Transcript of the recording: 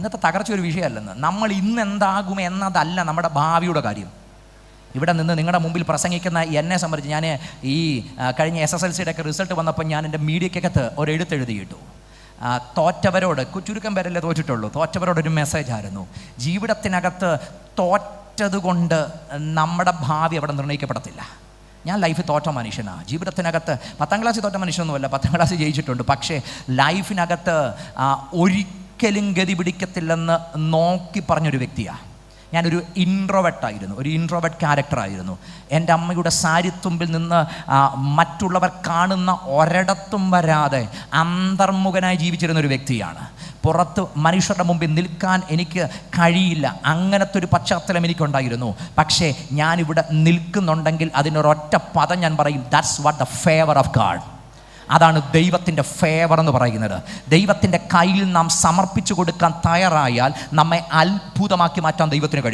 ഇന്നത്തെ തകർച്ച ഒരു വിഷയമല്ലെന്ന്. നമ്മൾ ഇന്ന് എന്താകും എന്നതല്ല നമ്മുടെ ഭാവിയുടെ കാര്യം. ഇവിടെ നിന്ന് നിങ്ങളുടെ മുമ്പിൽ പ്രസംഗിക്കുന്ന എന്നെ സംബന്ധിച്ച്, ഞാൻ ഈ കഴിഞ്ഞ SSLCയുടെ ഒക്കെ റിസൾട്ട് വന്നപ്പോൾ ഞാൻ എൻ്റെ മീഡിയക്കകത്ത് ഒരു എഴുത്തെഴുതിയിട്ടു. തോറ്റവരോട്, ചുരുക്കം പേരല്ലേ തോറ്റിട്ടുള്ളൂ, തോറ്റവരോടൊരു മെസ്സേജ് ആയിരുന്നു. ജീവിതത്തിനകത്ത് തോറ്റതുകൊണ്ട് നമ്മുടെ ഭാവി അവിടെ നിർണ്ണയിക്കപ്പെടത്തില്ല. ഞാൻ ലൈഫിൽ തോറ്റ മനുഷ്യനാണ്. ജീവിതത്തിനകത്ത് 10ാം ക്ലാസ്സിൽ തോറ്റ മനുഷ്യനൊന്നുമല്ല, 10ാം ക്ലാസ്സിൽ ജയിച്ചിട്ടുണ്ട്. പക്ഷേ ലൈഫിനകത്ത് ഒരിക്കലും ഗതി പിടിക്കത്തില്ലെന്ന് നോക്കി പറഞ്ഞൊരു വ്യക്തിയാണ്. ഞാനൊരു ഇൻട്രോവേർട്ടായിരുന്നു, ഒരു ഇൻട്രോവേർട്ട് ക്യാരക്ടറായിരുന്നു. എൻ്റെ അമ്മയുടെ സാരിത്തുമ്പിൽ നിന്ന് മറ്റുള്ളവർ കാണുന്ന ഒരിടത്തും വരാതെ അന്തർമുഖനായി ജീവിച്ചിരുന്നൊരു വ്യക്തിയാണ്. പുറത്ത് മനുഷ്യരുടെ മുമ്പിൽ നിൽക്കാൻ എനിക്ക് കഴിയില്ല, അങ്ങനത്തെ ഒരു പശ്ചാത്തലം എനിക്കുണ്ടായിരുന്നു. പക്ഷേ ഞാനിവിടെ നിൽക്കുന്നുണ്ടെങ്കിൽ അതിനൊരൊറ്റ പദം ഞാൻ പറയും, that's what the favour of God. അതാണ് ദൈവത്തിൻ്റെ ഫേവർ എന്ന് പറയുന്നത്. ദൈവത്തിൻ്റെ കയ്യിൽ നാം സമർപ്പിച്ചു കൊടുക്കാൻ തയ്യാറായാൽ നമ്മെ അത്ഭുതമാക്കി മാറ്റാൻ ദൈവത്തിന് കഴിയും.